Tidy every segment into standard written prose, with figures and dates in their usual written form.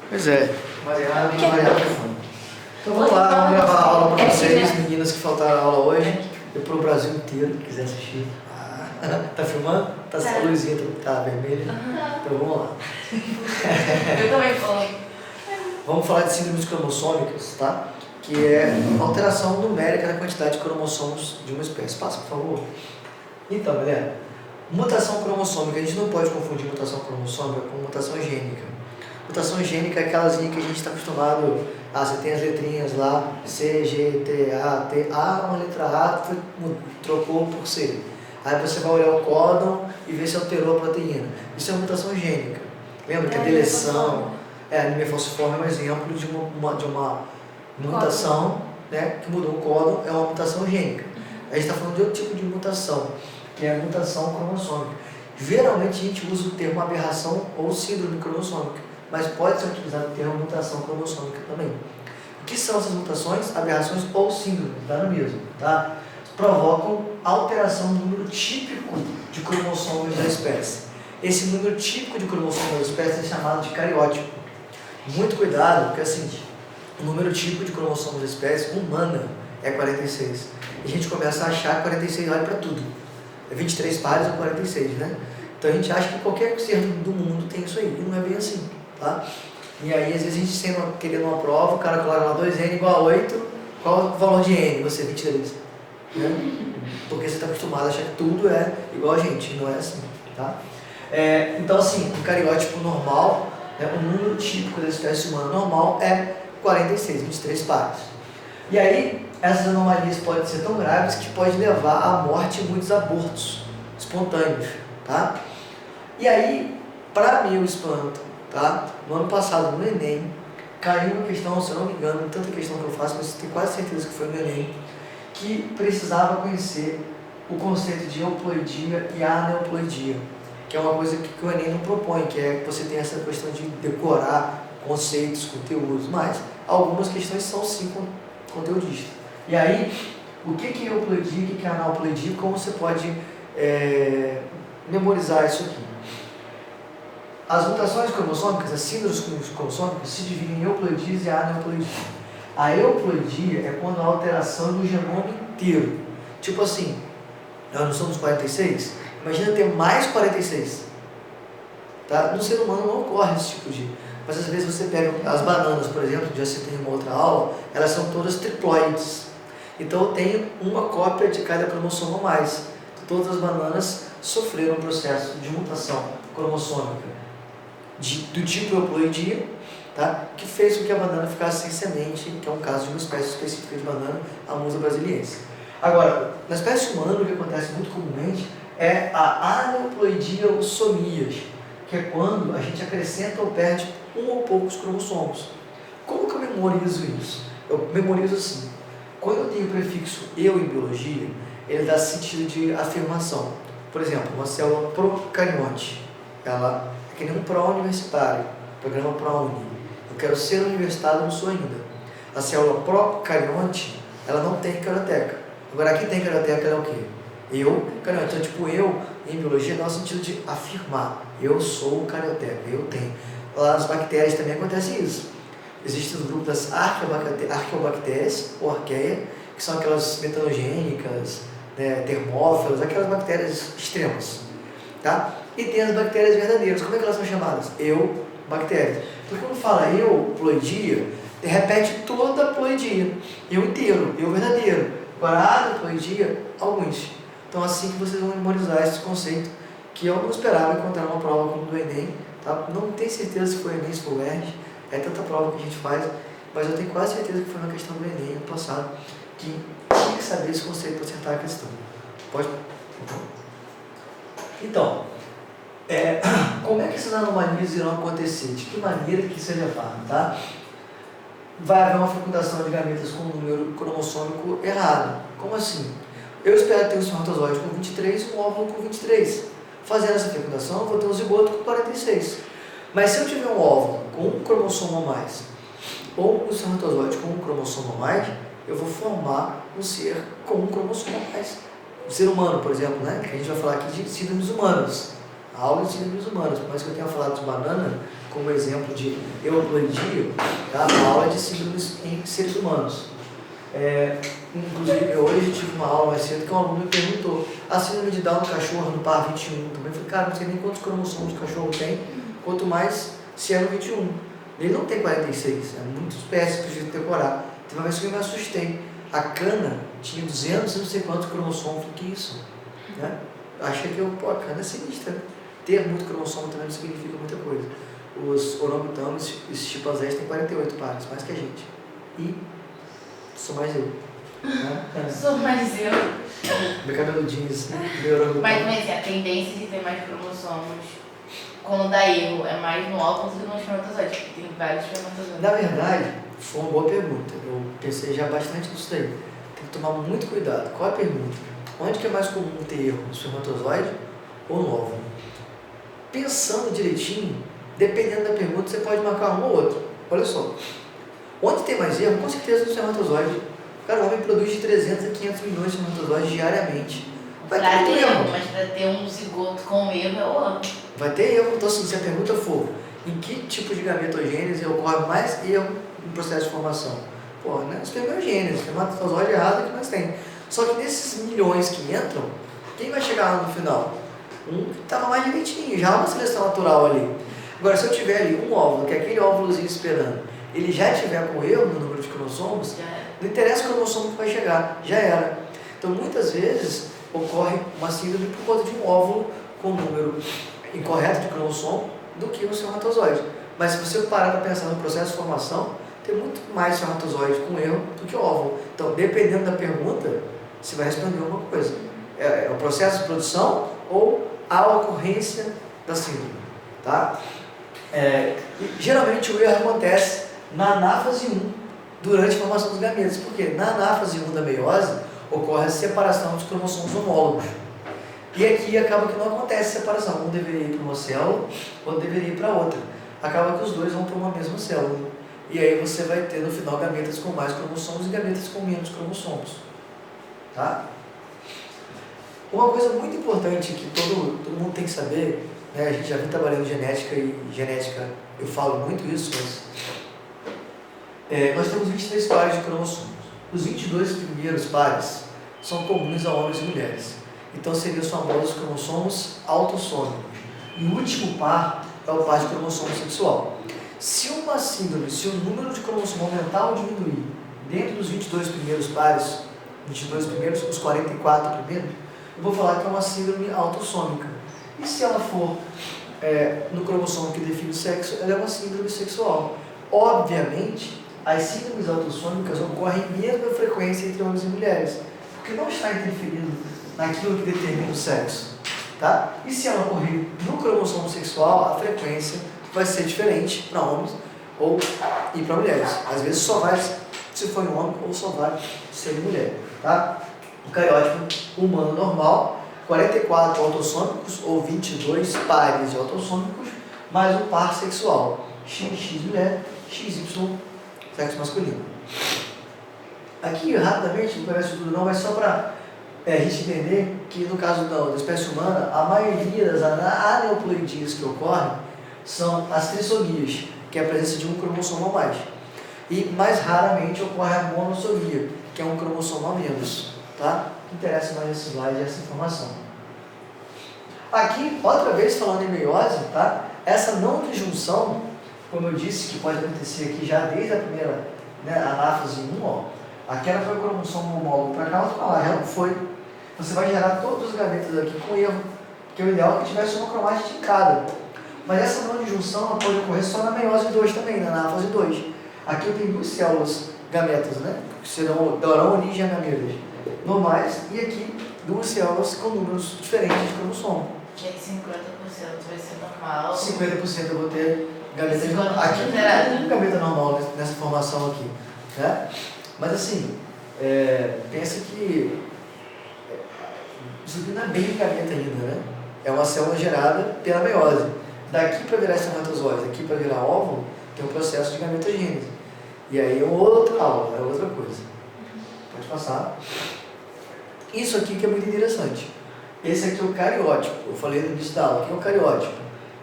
Pois é, mas errado não vai errar. Então vamos lá, vamos gravar a aula para vocês, meninas que faltaram a aula hoje, e para o Brasil inteiro que quiser assistir. Tá filmando? Tá a luzinha, tá vermelha? Então vamos lá. Eu também falo. Vamos falar de síndromes cromossômicas, tá? Que é alteração numérica na quantidade de cromossomos de uma espécie. Passa, por favor. Então, galera, mutação cromossômica, a gente não pode confundir mutação cromossômica com mutação gênica. Mutação gênica é aquelazinha que a gente está acostumado. Você tem as letrinhas lá, C, G, T, A, T, A, uma letra A trocou por C. Aí você vai olhar o códon e ver se alterou a proteína. Isso é uma mutação gênica. Lembra que a deleção, a anemia falciforme é um exemplo de uma mutação, né, que mudou o códon, é uma mutação gênica. A gente está falando de outro tipo de mutação, que é a mutação cromossômica. Geralmente a gente usa o termo aberração ou síndrome cromossômica, mas pode ser utilizado o termo mutação cromossômica também. O que são essas mutações, aberrações ou síndromes? Dá no mesmo, tá? Provocam alteração do número típico de cromossomos da espécie. Esse número típico de cromossomos da espécie é chamado de cariótipo. Muito cuidado, porque assim, o número típico de cromossomos da espécie humana é 46. E a gente começa a achar que 46 vale para tudo. É 23 pares ou 46, né? Então a gente acha que qualquer ser do mundo tem isso aí, e não é bem assim, tá? E aí às vezes a gente sendo querendo uma prova, o cara coloca lá 2n igual a 8, qual o valor de n? Você, 23. Né? Porque você está acostumado a achar que tudo é igual a gente, não é assim, tá? Então assim, o cariótipo normal, né, o número típico da espécie humana normal é 46, 23 pares. E aí, essas anomalias podem ser tão graves que pode levar à morte em muitos abortos espontâneos, tá? E aí, para meu espanto, tá? No ano passado, no Enem, caiu uma questão, se eu não me engano, tanta questão que eu faço, mas tenho quase certeza que foi no Enem, que precisava conhecer o conceito de euploidia e aneuploidia, que é uma coisa que o Enem não propõe, que é que você tem essa questão de decorar conceitos, conteúdos, mas algumas questões são sim conteudistas. E aí, o que é euploidia, o que é aneuploidia, como você pode memorizar isso aqui? As mutações cromossômicas, as síndromes cromossômicas, se dividem em euploidias e aneuploidia. A euploidia é quando há alteração do genoma inteiro. Tipo assim, nós não somos 46? Imagina ter mais 46. Tá? No ser humano não ocorre esse tipo de... Mas às vezes você pega as bananas, por exemplo, já citei em uma outra aula, elas são todas triploides. Então eu tenho uma cópia de cada cromossomo a mais. Todas as bananas sofreram um processo de mutação cromossômica do tipo euploidia, tá? Que fez com que a banana ficasse sem semente, que é um caso de uma espécie específica de banana, a Musa brasiliense. Agora, na espécie humana, o que acontece muito comumente é a aneuploidia ou somias, que é quando a gente acrescenta ou perde um ou poucos cromossomos. Como que eu memorizo isso? Eu memorizo assim. Quando eu tenho o prefixo eu em biologia, ele dá sentido de afirmação. Por exemplo, uma célula procarionte, ela é que nem um pró-universitário, programa ProUni. Eu quero ser universitário, não sou ainda. A célula procarionte, ela não tem carioteca. Agora, aqui tem carioteca, ela é o quê? Eu, carioteca. Então, tipo, eu, em biologia, dá o sentido de afirmar. Eu sou carioteca, eu tenho. Lá nas bactérias também acontece isso. Existe o grupo das arqueobactérias, ou arqueia, que são aquelas metanogênicas, né, termófilas, aquelas bactérias extremas. Tá? E tem as bactérias verdadeiras. Como é que elas são chamadas? Eubactérias. Então, quando fala euploidia, repete toda a ploidia. Eu inteiro, eu verdadeiro. Agora, a aneuploidia, alguns. Então, assim que vocês vão memorizar esse conceito, que eu não esperava encontrar uma prova como do Enem. Tá? Não tenho certeza se foi Enem, se foi o ERJ. É tanta prova que a gente faz, mas eu tenho quase certeza que foi uma questão do Enem ano passado, que tinha que saber esse conceito para acertar a questão. Pode? Então, como é que essas anomalias irão acontecer? De que maneira que isso é levado? Tá? Vai haver uma fecundação de gametas com um número cromossômico errado. Como assim? Eu espero ter um espermatozoide com 23 e um óvulo com 23. Fazendo essa fecundação, eu vou ter um zigoto com 46. Mas se eu tiver um óvulo com um cromossomo a mais, ou um espermatozoide com um cromossomo a mais, eu vou formar um ser com um cromossomo a mais. Um ser humano, por exemplo, né? Que a gente vai falar aqui de síndromes humanas. a aula de síndromes humanas, por mais que eu tenha falado de banana como exemplo de euploidia, tá? A aula é de síndromes em seres humanos. Inclusive, hoje tive uma aula mais cedo que um aluno me perguntou: a síndrome de Down no cachorro, no par 21, também. Eu falei: cara, não sei nem quantos cromossomos o cachorro tem, quanto mais se é no 21. Ele não tem 46, é muito espécie para decorar. Teve uma vez que eu me assustei. A cana tinha 200 não sei quantos cromossomos. Que isso? Né? Eu achei que a cana é sinistra. Né? Ter muito cromossomo também não significa muita coisa. Os orangotangos, esses chimpanzés, têm 48 pares, mais que a gente. E sou mais eu. Né? Sou mais eu. Meu cabeludinho assim, meu orangotango. Mas a tendência de ter mais cromossomos, quando dá erro, é mais no óvulo do que no espermatozoide, porque tem vários espermatozoides. Na verdade, foi uma boa pergunta. Eu pensei já bastante nisso daí. Tem que tomar muito cuidado. Qual é a pergunta? Onde que é mais comum ter erro? No espermatozoide ou no óvulo? Pensando direitinho, dependendo da pergunta, você pode marcar um ou outro. Olha só. Onde tem mais erro? Com certeza no espermatozoide. Cara, o homem produz de 300 a 500 milhões de espermatozoides diariamente. Vai pra ter ter erro. erro, mas para ter um zigoto com erro é o ano. Vai ter erro. Então, assim, se a pergunta for em que tipo de gametogênese ocorre mais erro no processo de formação? Pô, né? Espermogênese, espermatozoide errado é que mais tem. Só que nesses milhões que entram, quem vai chegar lá no final? Um que estava mais direitinho, já há uma seleção natural ali. Agora, se eu tiver ali um óvulo, que é aquele óvulozinho esperando, ele já tiver com erro no número de cromossomos, não interessa o cromossomo que vai chegar, já era. Então, muitas vezes, ocorre uma síndrome por conta de um óvulo com número incorreto de cromossomo do que no espermatozoide. Mas se você parar para pensar no processo de formação, tem muito mais espermatozoide com erro do que óvulo. Então, dependendo da pergunta, você vai responder alguma coisa. É o processo de produção ou a ocorrência da síndrome, tá? Geralmente o erro acontece na anáfase 1, durante a formação dos gametas. Por quê? Na anáfase 1 da meiose, ocorre a separação dos cromossomos homólogos. E aqui acaba que não acontece separação. Um deveria ir para uma célula, outro deveria ir para outra. Acaba que os dois vão para uma mesma célula. E aí você vai ter no final gametas com mais cromossomos e gametas com menos cromossomos. Tá? Uma coisa muito importante que todo mundo tem que saber, né, a gente já vem trabalhando genética e genética, eu falo muito isso, mas nós temos 23 pares de cromossomos. Os 22 primeiros pares são comuns a homens e mulheres. Então seriam os famosos cromossomos autossômicos. E o último par é o par de cromossomo sexual. Se uma síndrome, se o número de cromossomo aumentar ou diminuir dentro dos 22 primeiros pares, 22 primeiros, os 44 primeiros, eu vou falar que é uma síndrome autossômica. E se ela for no cromossomo que define o sexo, ela é uma síndrome sexual. Obviamente, as síndromes autossômicas ocorrem em mesma frequência entre homens e mulheres, porque não está interferindo naquilo que determina o sexo. Tá? E se ela ocorrer no cromossomo sexual, a frequência vai ser diferente para homens e para mulheres. Às vezes só vai se for um homem ou só vai ser mulher. Tá? O cariótipo humano normal, 44 autossômicos ou 22 pares de autossômicos, mais um par sexual, XX mulher, XY sexo masculino. Aqui, rapidamente, não conhece tudo não, mas só para a gente entender que no caso da espécie humana, a maioria das aneuploidias que ocorrem são as trissomias, que é a presença de um cromossomo a mais. E mais raramente ocorre a monossomia, que é um cromossomo a menos. Tá? O que interessa mais esse slide é essa informação. Aqui, outra vez falando em meiose, tá? Essa não disjunção, como eu disse, que pode acontecer aqui já desde a primeira anáfase 1, ó. Aquela foi o cromossomo homólogo para cá, outra para lá, já não foi. Você vai gerar todos os gametas aqui com erro, porque o ideal é que tivesse uma cromática em cada. Mas essa não disjunção ela pode ocorrer só na meiose 2 também, na anáfase 2. Aqui eu tenho duas células gametas, né? Que darão origem a gametas normais, e aqui duas células com números diferentes de cromossomo. Que 50% vai ser normal. 50% eu vou ter gametas Aqui não tem gameta normal nessa formação aqui, né? Mas assim, pensa que isso aqui não é bem gameta ainda, né? É uma célula gerada pela meiose. Daqui para virar espermatozoide, daqui para virar óvulo, tem um processo de gametogênese. E aí é outra aula, é outra coisa. Pode passar. Isso aqui que é muito interessante. Esse aqui é o cariótipo. Eu falei no início da aula. O que é o cariótipo?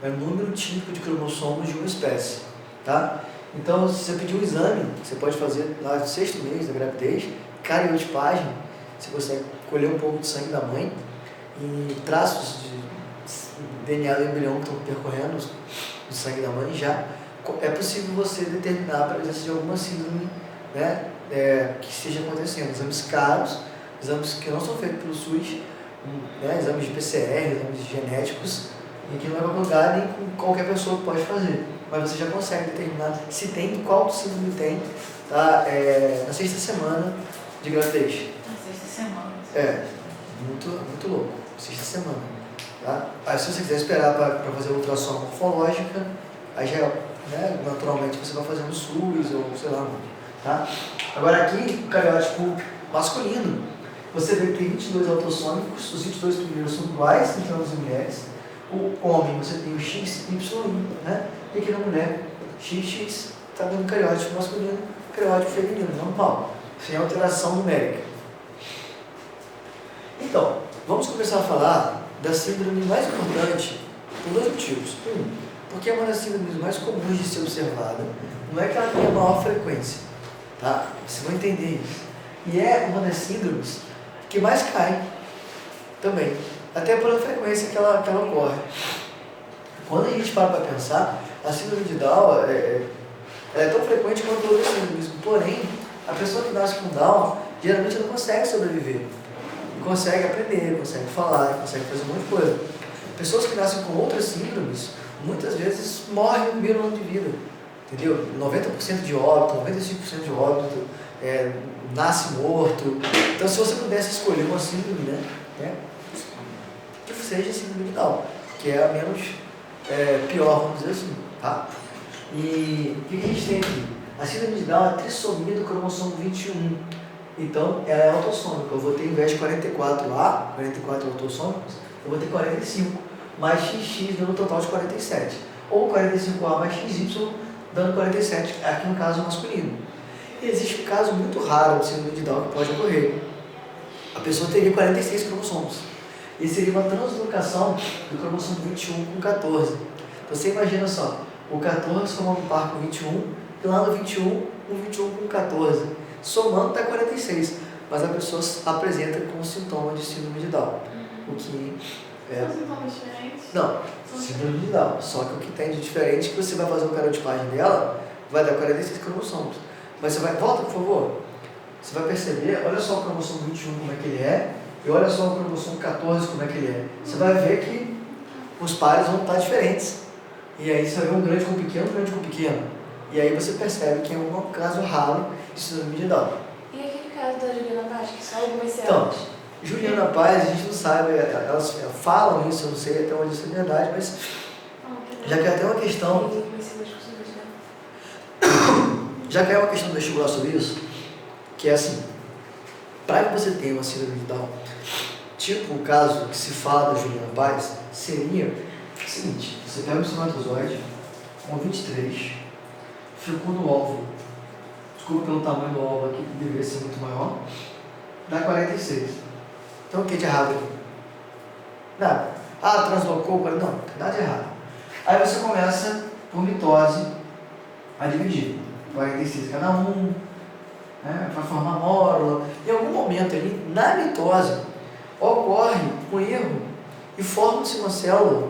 É o número típico de cromossomos de uma espécie. Tá? Então, se você pedir um exame, você pode fazer lá no 6º mês da gravidez, cariotipagem, você consegue colher um pouco de sangue da mãe e traços de DNA do embrião que estão percorrendo o sangue da mãe, já é possível você determinar a presença de alguma síndrome, né, que esteja acontecendo. Exames caros, exames que não são feitos pelo SUS, né, exames de PCR, exames genéticos, e que não é qualquer lugar nem qualquer pessoa pode fazer. Mas você já consegue determinar se tem, qual síndrome tem, tá, na 6ª semana de gravidez. Na 6ª semana. Muito louco, 6ª semana. Tá? Aí se você quiser esperar para fazer a ultrassom morfológica, aí já, né, naturalmente você vai fazer no SUS ou sei lá. Tá? Agora aqui, o cariótipo masculino, você vê que tem 22 autossômicos, os 22 primeiros são iguais entre homens e mulheres. O homem, você tem o X, Y, né? E aqui na mulher, XX, está dando cariótipo masculino, cariótipo feminino, normal, sem alteração numérica. Então, vamos começar a falar da síndrome mais importante por 2 motivos. Porque é uma das síndromes mais comuns de ser observada, não é que ela tenha maior frequência, tá? Vocês vão entender isso. E é uma das síndromes que mais cai também, até pela frequência que ela ocorre. Quando a gente para pensar, a síndrome de Down é tão frequente quanto outras síndromes, porém, a pessoa que nasce com Down, geralmente não consegue sobreviver. Consegue aprender, consegue falar, consegue fazer um monte de coisa. Pessoas que nascem com outras síndromes, muitas vezes morrem no primeiro ano de vida. Entendeu? 90% de óbito, 95% de óbito, nasce morto. Então, se você pudesse escolher uma síndrome, né, que seja a síndrome de Down, que é a menos pior, vamos dizer assim. Tá? E o que a gente tem aqui? A síndrome de Down é a trissomia do cromossomo 21. Então, ela é autossômica. Eu vou ter, ao invés de 44A, 44 autossômicos, eu vou ter 45, mais XX dando um total de 47. Ou 45A mais XY dando 47, aqui no caso masculino. E existe um caso muito raro de síndrome de Down que pode ocorrer. A pessoa teria 46 cromossomos. E seria uma translocação do cromossomo 21 com 14. Você imagina só, o 14 formando um par com 21, e lá no 21, o 21 com 14. Somando dá 46, mas a pessoa apresenta com sintoma de síndrome de Down. O que São sintomas diferentes? Não, síndrome de Down. Só que o que tem de diferente é que você vai fazer uma cariotipagem dela, vai dar 46 cromossomos. Mas você vai, volta por favor, você vai perceber, olha só o cromossomo 21 como é que ele é, e olha só o cromossomo 14 como é que ele é. Você vai ver que os pares vão estar diferentes. E aí você vai ver um grande com pequeno, um grande com pequeno. E aí você percebe que é um caso raro de síndrome de Down. E aquele caso da Juliana Paz, que só algumas células? Então, Juliana Paz, a gente não sabe, elas falam isso, eu não sei até onde isso é verdade, mas já que é até uma questão. Já que é uma questão do vestibular sobre isso, que é assim, para que você tenha uma síndrome de Down, tipo o caso que se fala da Juliana Paz, seria o seguinte: você pega um espermatozoide com 23, fecunda o óvulo, desculpa pelo tamanho do óvulo aqui, que deveria ser muito maior, dá 46. Então o que de errado aqui? Nada. Ah, translocou, não, não tem nada de errado. Aí você começa, por mitose, a dividir. 46 cada um, né, para formar mórula. Em algum momento ali, na mitose, ocorre um erro e forma-se uma célula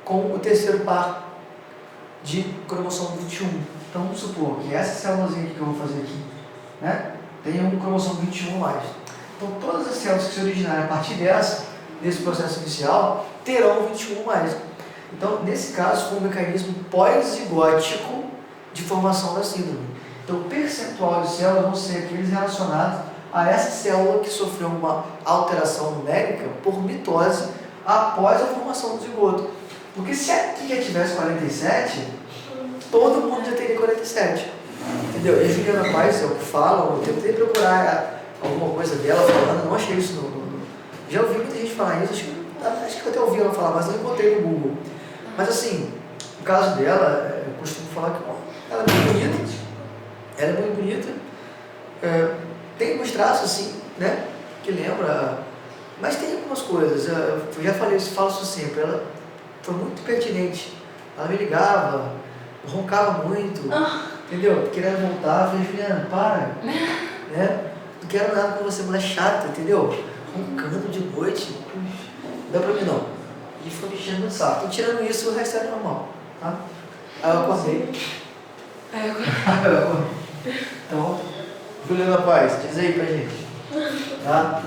com o terceiro par de cromossomo 21. Então vamos supor que essa célulazinha aqui que eu vou fazer aqui, né, tem um cromossomo 21 a mais. Então todas as células que se originarem a partir desse processo inicial, terão 21 a mais. Então, nesse caso, foi um mecanismo pós-zigótico de formação da síndrome. Então, o percentual de células vão ser aqueles relacionados a essa célula que sofreu uma alteração numérica por mitose após a formação do zigoto. Porque se aqui já tivesse 47, todo mundo já teria 47. Entendeu? E a Juliana Paz, é o que falam, eu tentei procurar alguma coisa dela falando, não achei isso já ouvi muita gente falar isso, acho que eu até ouvi ela falar, mas não encontrei no Google. Mas assim, o caso dela, eu costumo falar que ela é muito bonita, ela é muito bonita, tem uns traços assim, né, que lembra Mas tem algumas coisas, eu já falei isso, falo isso sempre, ela foi muito pertinente. Ela me ligava, roncava muito, entendeu? Querendo voltar, eu falei, Juliana, para, né? Não quero nada com você, mulher chata, entendeu? Roncando de noite, não dá pra mim não. E ficou me enchendo no saco. Tô tirando isso, o resto é normal, tá? Aí eu acordei. Então, Juliana Paz, diz aí pra gente. Tá?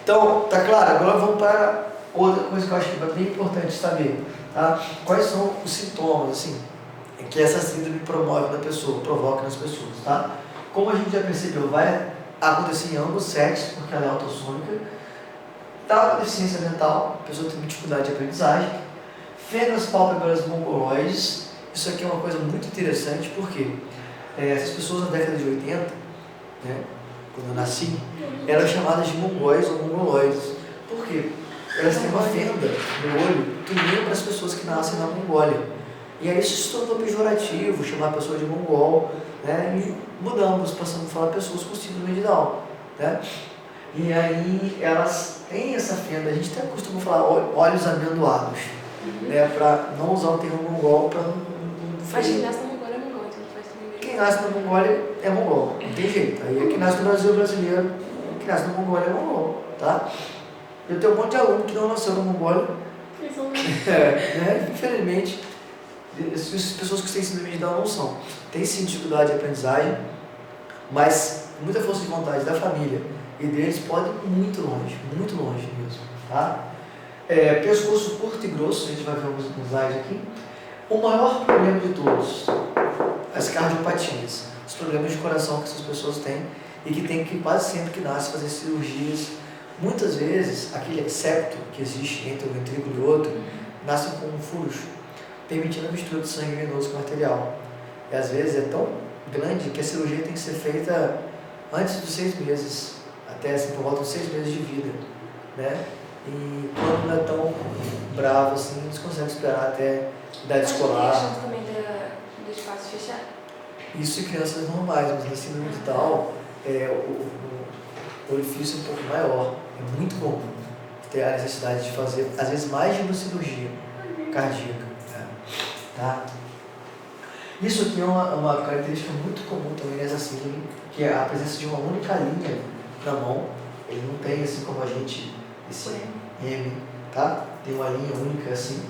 Então, tá claro? Agora vamos para outra coisa que eu acho que é bem importante saber. Tá? Quais são os sintomas, assim, que essa síndrome promove na pessoa, provoca nas pessoas, tá? Como a gente já percebeu, vai acontecer em ambos os sexos, porque ela é autossômica. Tá com deficiência mental, a pessoa tem dificuldade de aprendizagem. Fêmeas pálpebras mongoloides, isso aqui é uma coisa muito interessante, porque essas pessoas na década de 80, né, quando eu nasci, eram chamadas de mongóis ou mongoloides. Por quê? Elas têm uma fenda no olho que lembra as pessoas que nascem na Mongólia. E aí isso se tornou pejorativo, chamar a pessoa de mongol, né, e mudamos, passamos a falar pessoas com síndrome de Down, né? E aí elas têm essa fenda, a gente até costuma falar olhos amendoados, né, para não usar o termo mongol, para não Mas quem nasce na Mongólia é mongol, então não faz também. quem nasce na Mongólia é mongol, não tem jeito. Aí quem nasce no Brasil é brasileiro, quem nasce na Mongólia é mongol, tá? Eu tenho um monte de aluno que não nasceu na Mongólia, né? Infelizmente, as pessoas que têm síndrome de Down não são. Tem sim dificuldade de aprendizagem, mas muita força de vontade da família e deles pode ir muito longe mesmo, tá? Pescoço curto e grosso, a gente vai ver alguns slides aqui. O maior problema de todos, as cardiopatias, os problemas de coração que essas pessoas têm e que tem que quase sempre que nasce fazer cirurgias. Muitas vezes, aquele septo que existe entre um ventrículo e outro, nasce com furos, permitindo a mistura de sangue venoso com arterial. E às vezes é tão grande que a cirurgia tem que ser feita antes dos 6 meses, até assim, por volta de 6 meses de vida, né? E quando não é tão bravo assim, eles conseguem esperar até idade escolar. Mas tem a chance também do espaço fechar? Isso em crianças normais, mas na síndrome de Down, o orifício é um pouco maior. É muito comum ter a necessidade de fazer, às vezes, mais de uma cirurgia cardíaca. Né? Tá? Isso aqui é uma característica muito comum também nessa síndrome, que é a presença de uma única linha na mão. Ele não tem assim como a gente, esse M, tá? Tem uma linha única assim.